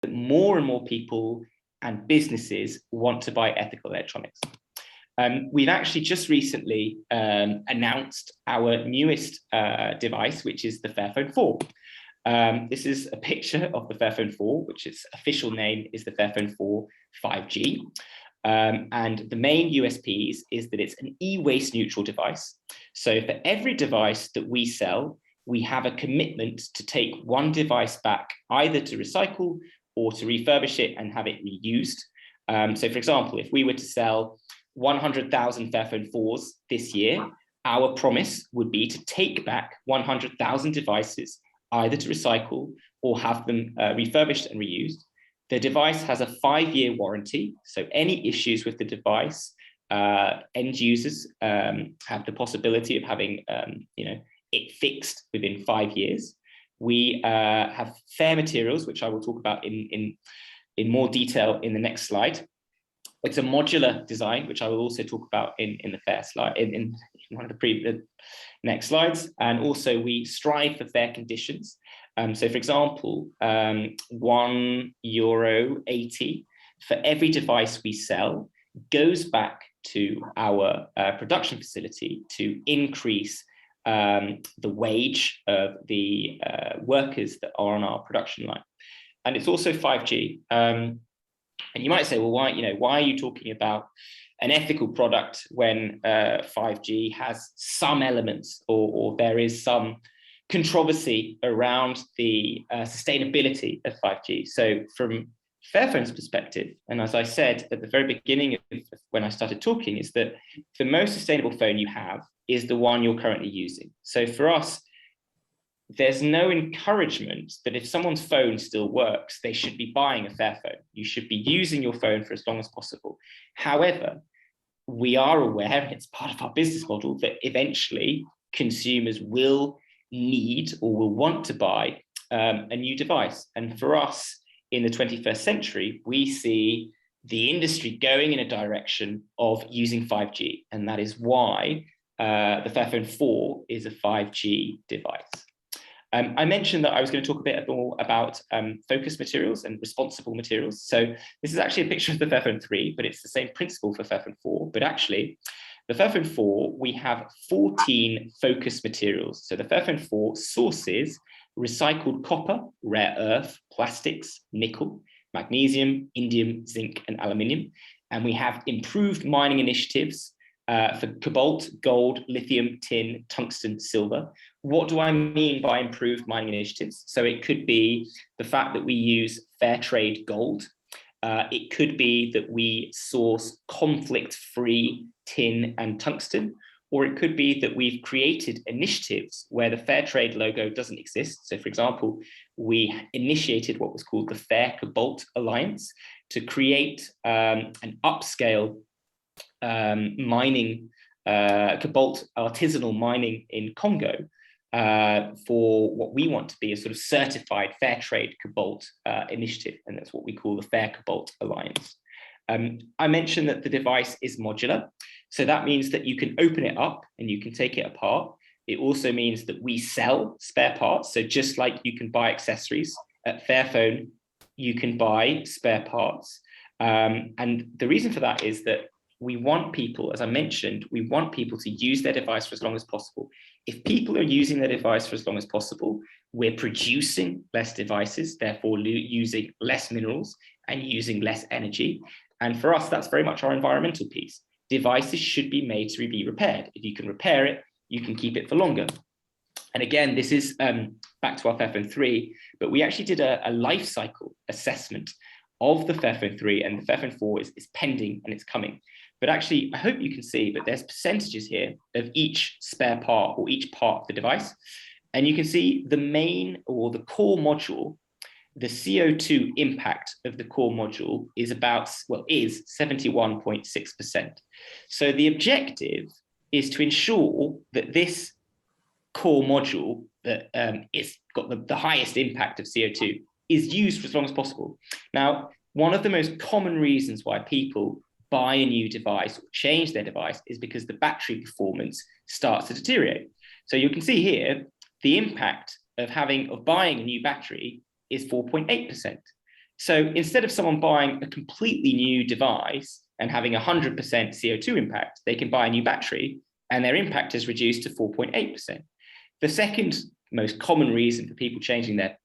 that more and more people and businesses want to buy ethical electronics. We've actually just recently announced our newest device, which is the Fairphone 4. This is a picture of the Fairphone 4, which its official name is the Fairphone 4 5G. And the main USPs is that it's an e-waste neutral device. So for every device that we sell, we have a commitment to take one device back, either to recycle or to refurbish it and have it reused. So for example, if we were to sell 100,000 Fairphone 4s this year, our promise would be to take back 100,000 devices, either to recycle or have them refurbished and reused. The device has a 5-year warranty, so any issues with the device, end users have the possibility of having it fixed within 5 years. We have fair materials, which I will talk about in more detail in the next slide. It's a modular design, which I will also talk about in the fair slide, in one of the next slides. And also we strive for fair conditions. So for example, €1.80 for every device we sell goes back to our production facility to increase the wage of the workers that are on our production line. And it's also 5G. And you might say, well, why are you talking about an ethical product when 5G has some elements or there is some controversy around the sustainability of 5G? So from Fairphone's perspective, and as I said at the very beginning of when I started talking, is that the most sustainable phone you have is the one you're currently using. So for us, there's no encouragement that if someone's phone still works, they should be buying a Fairphone. You should be using your phone for as long as possible. However, we are aware, and it's part of our business model, that eventually consumers will need or will want to buy a new device. And for us in the 21st century, we see the industry going in a direction of using 5G. And that is why the Fairphone 4 is a 5G device. I mentioned that I was going to talk a bit more about focused materials and responsible materials. So this is actually a picture of the Fairphone 3, but it's the same principle for Fairphone 4. But actually, the Fairphone 4, we have 14 focused materials. So the Fairphone 4 sources recycled copper, rare earth, plastics, nickel, magnesium, indium, zinc, and aluminium. And we have improved mining initiatives for cobalt, gold, lithium, tin, tungsten, silver. What do I mean by improved mining initiatives? So it could be the fact that we use fair trade gold. It could be that we source conflict-free tin and tungsten, or it could be that we've created initiatives where the fair trade logo doesn't exist. So for example, we initiated what was called the Fair Cobalt Alliance to create an upscale mining, cobalt artisanal mining in Congo for what we want to be a sort of certified fair trade cobalt initiative. And that's what we call the Fair Cobalt Alliance. I mentioned that the device is modular. So that means that you can open it up and you can take it apart. It also means that we sell spare parts. So just like you can buy accessories at Fairphone, you can buy spare parts. And the reason for that is that we want people, as I mentioned, we want people to use their device for as long as possible. If people are using their device for as long as possible, we're producing less devices, therefore using less minerals and using less energy. And for us, that's very much our environmental piece. Devices should be made to be repaired. If you can repair it, you can keep it for longer. And again, this is back to our Fairphone 3, but we actually did a life cycle assessment of the Fairphone 3, and the Fairphone 4 is pending and it's coming. But actually, I hope you can see, but there's percentages here of each spare part or each part of the device. And you can see the main or the core module, the CO2 impact of the core module is about, well, is 71.6%. So the objective is to ensure that this core module that is got the highest impact of CO2 is used for as long as possible. Now, one of the most common reasons why people buy a new device or change their device is because the battery performance starts to deteriorate. So you can see here, the impact of buying a new battery is 4.8%. So instead of someone buying a completely new device and having 100% CO2 impact, they can buy a new battery and their impact is reduced to 4.8%. The second most common reason for people changing their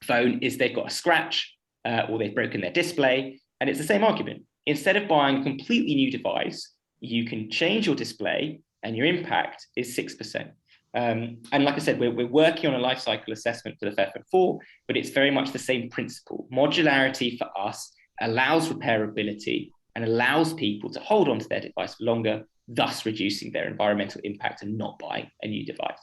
phone is they've got a scratch or they've broken their display. And it's the same argument. Instead of buying a completely new device, you can change your display and your impact is 6%. And like I said, we're working on a life cycle assessment for the Fairphone 4, but it's very much the same principle. Modularity for us allows repairability and allows people to hold on to their device for longer, thus reducing their environmental impact and not buying a new device.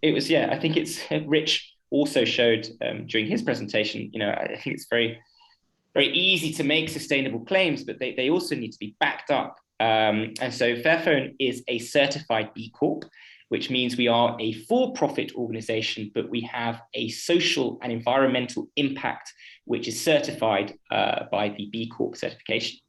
It was, I think it's Rich also showed during his presentation, I think it's very, very easy to make sustainable claims, but they also need to be backed up. And so Fairphone is a certified B Corp, which means we are a for-profit organization, but we have a social and environmental impact, which is certified by the B Corp certification.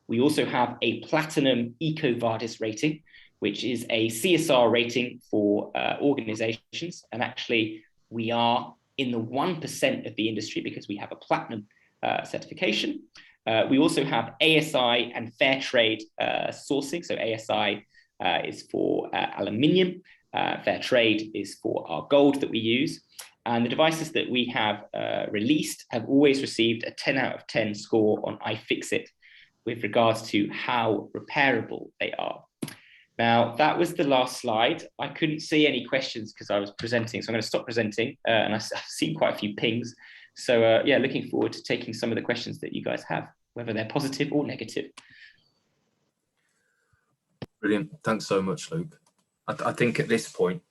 We also have a platinum EcoVadis rating, which is a CSR rating for organizations. And actually, we are in the 1% of the industry because we have a platinum certification. We also have ASI and fair trade sourcing. So ASI is for aluminium. Fair trade is for our gold that we use. And the devices that we have released have always received a 10 out of 10 score on iFixit with regards to how repairable they are. Now, that was the last slide. I couldn't see any questions because I was presenting, so I'm going to stop presenting. And I've seen quite a few pings. So looking forward to taking some of the questions that you guys have, whether they're positive or negative. Brilliant. Thanks so much, Luke. I think at this point,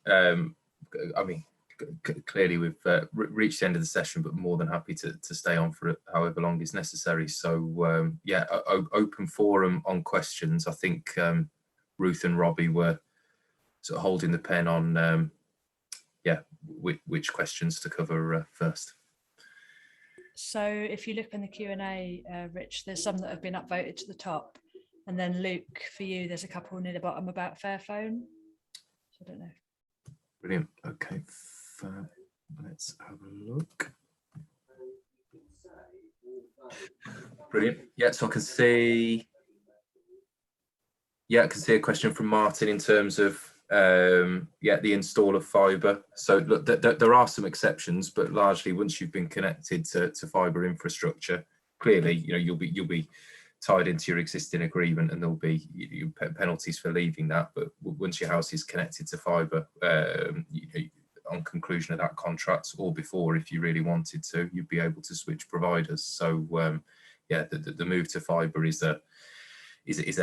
clearly we've reached the end of the session, but more than happy to stay on for however long is necessary. So open forum on questions. I think Ruth and Robbie were sort of holding the pen on which questions to cover first. So if you look in the Q&A, Rich, there's some that have been upvoted to the top. And then Luke, for you, there's a couple near the bottom about Fairphone. So I don't know. Brilliant. Okay, let's have a look. Brilliant. Yeah, so I can see a question from Martin in terms of the install of fibre. So look, there are some exceptions, but largely once you've been connected to fibre infrastructure, clearly you'll be tied into your existing agreement, and there'll be penalties for leaving that. But once your house is connected to fibre, on conclusion of that contract or before, if you really wanted to, you'd be able to switch providers. So the move to fibre is a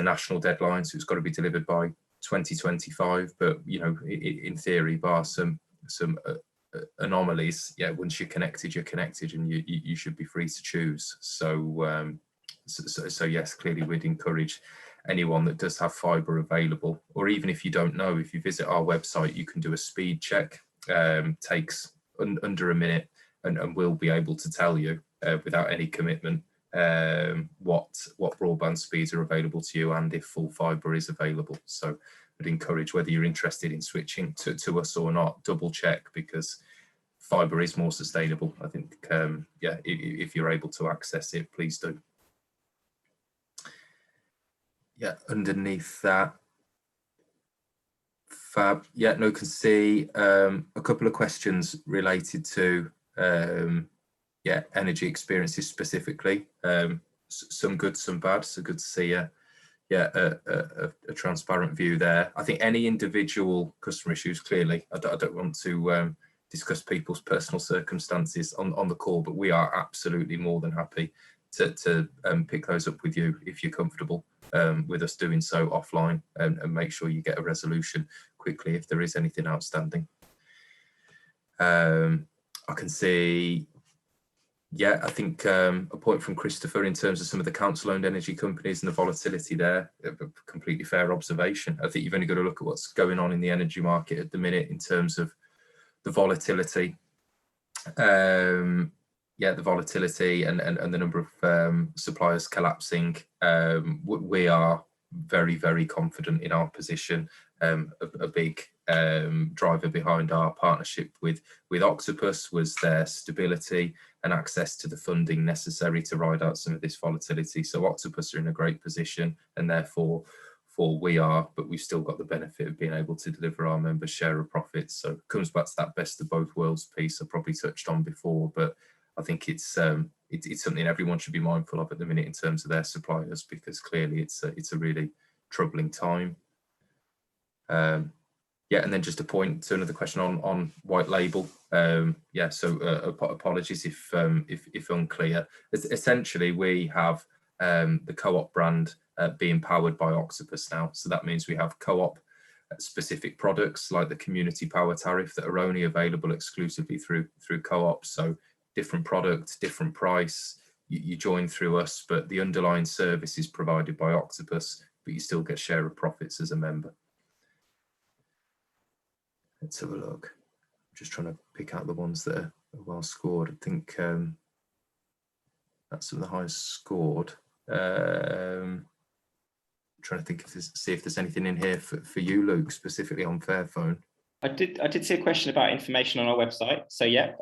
national deadline, so it's got to be delivered by 2025. But in theory, bar some anomalies, once you're connected, and you should be free to choose. So yes, clearly we'd encourage anyone that does have fibre available, or even if you don't know, if you visit our website, you can do a speed check. Takes under a minute, and we'll be able to tell you without any commitment what broadband speeds are available to you and if full fibre is available. So I'd encourage, whether you're interested in switching to us or not, double check, because fibre is more sustainable. I think if you're able to access it, please do. Underneath that, fab. Can see a couple of questions related to energy experiences specifically. Some good, some bad. So good to see a transparent view there. I think any individual customer issues, clearly, I don't want to discuss people's personal circumstances on the call, but we are absolutely more than happy to pick those up with you if you're comfortable with us doing so offline, and make sure you get a resolution quickly if there is anything outstanding. I can see, I think a point from Christopher in terms of some of the council-owned energy companies and the volatility there. A completely fair observation. I think you've only got to look at what's going on in the energy market at the minute in terms of the volatility. The volatility and the number of suppliers collapsing. We are very, very confident in our position. a big driver behind our partnership with Octopus was their stability and access to the funding necessary to ride out some of this volatility. So Octopus are in a great position, and therefore we are, but we've still got the benefit of being able to deliver our members' share of profits. So it comes back to that best of both worlds piece I probably touched on before, but I think it's something everyone should be mindful of at the minute in terms of their suppliers, because clearly it's a really troubling time. Yeah, and then just a point to another question on white label. Yeah, so apologies if unclear. Essentially, we have the Co-op brand being powered by Octopus now. So that means we have Co-op specific products like the community power tariff that are only available exclusively through Co-op. So different product, different price. You join through us, but the underlying service is provided by Octopus, but you still get share of profits as a member. Let's have a look. I'm just trying to pick out the ones that are well scored. I think that's some of the highest scored. Trying to think if see if there's anything in here for you, Luke, specifically on Fairphone. I did see a question about information on our website. So yeah,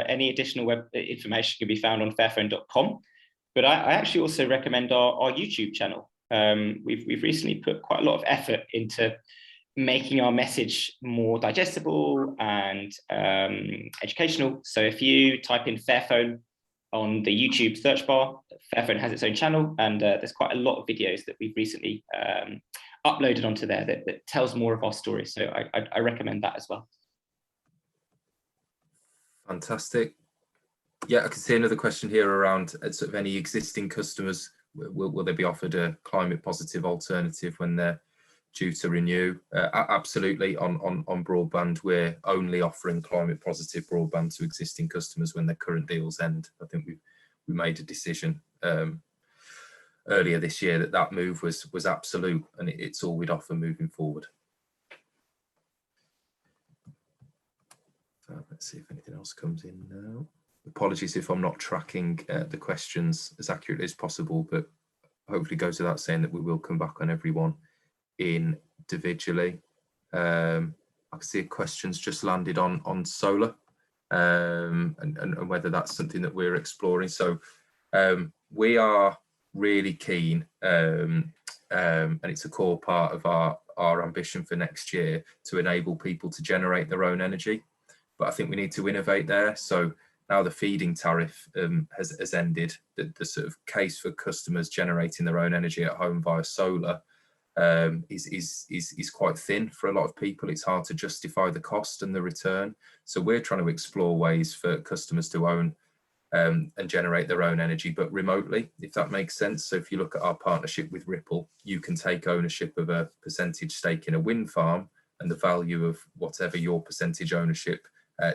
any additional web information can be found on fairphone.com. But I actually also recommend our YouTube channel. We've recently put quite a lot of effort into making our message more digestible and educational. So if you type in Fairphone on the YouTube search bar, Fairphone has its own channel, and there's quite a lot of videos that we've recently uploaded onto there that tells more of our story. So I recommend that as well. Fantastic. Yeah, I can see another question here around sort of any existing customers. Will they be offered a climate positive alternative when they're due to renew? Absolutely. On broadband, we're only offering climate positive broadband to existing customers when their current deals end. I think we made a decision earlier this year that move was absolute, and it's all we'd offer moving forward. Let's see if anything else comes in now. Apologies if I'm not tracking the questions as accurately as possible, but hopefully goes without saying that we will come back on everyone individually. I can see questions just landed on solar and whether that's something that we're exploring. So we are really keen, and it's a core part of our ambition for next year to enable people to generate their own energy. But I think we need to innovate there. So now the feeding tariff has ended. The sort of case for customers generating their own energy at home via solar is quite thin for a lot of people. It's hard to justify the cost and the return. So we're trying to explore ways for customers to own and generate their own energy, but remotely, if that makes sense. So if you look at our partnership with Ripple, you can take ownership of a percentage stake in a wind farm, and the value of whatever your percentage ownership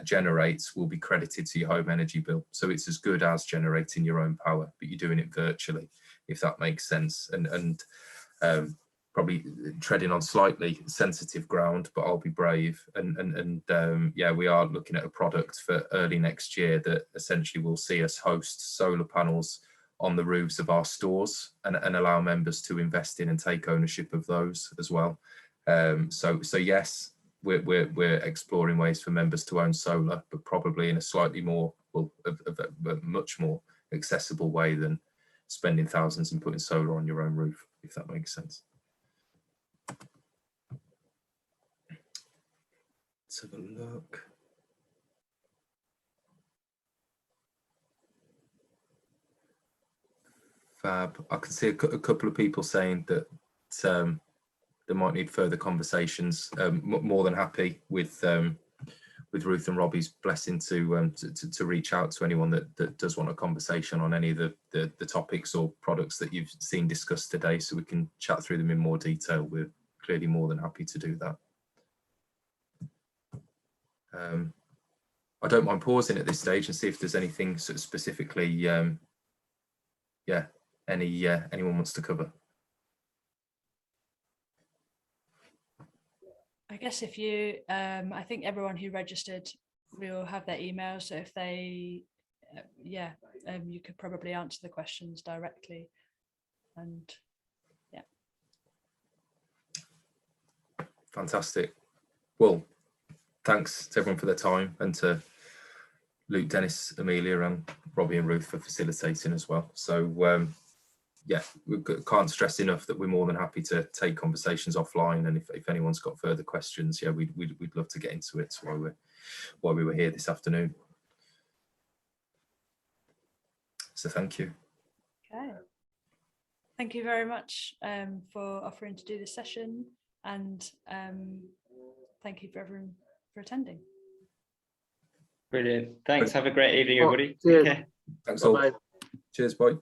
generates will be credited to your home energy bill. So it's as good as generating your own power, but you're doing it virtually, if that makes sense. And probably treading on slightly sensitive ground, but I'll be brave. And yeah, we are looking at a product for early next year that essentially will see us host solar panels on the roofs of our stores and allow members to invest in and take ownership of those as well. So yes, we're exploring ways for members to own solar, but probably in a slightly more, well, a much more accessible way than spending thousands and putting solar on your own roof, if that makes sense. Let's have a look. Fab. I can see a couple of people saying that they might need further conversations. More than happy with Ruth and Robbie's blessing to reach out to anyone that does want a conversation on any of the topics or products that you've seen discussed today, so we can chat through them in more detail. We're clearly more than happy to do that. I don't mind pausing at this stage and see if there's anything sort of specifically, yeah, anyone wants to cover. I guess if you, I think everyone who registered will have their email. So if they, yeah, you could probably answer the questions directly. And yeah. Fantastic. Well, thanks to everyone for their time, and to Luke, Dennis, Amelia, and Robbie and Ruth for facilitating as well. So yeah, we can't stress enough that we're more than happy to take conversations offline, and if anyone's got further questions, yeah, we'd love to get into it. Why we were here this afternoon. So thank you. Okay. Thank you very much for offering to do this session, and thank you for everyone for attending. Brilliant. Thanks. Have a great evening, everybody. Cheers. Take care. Thanks all. Bye-bye. Cheers, bye.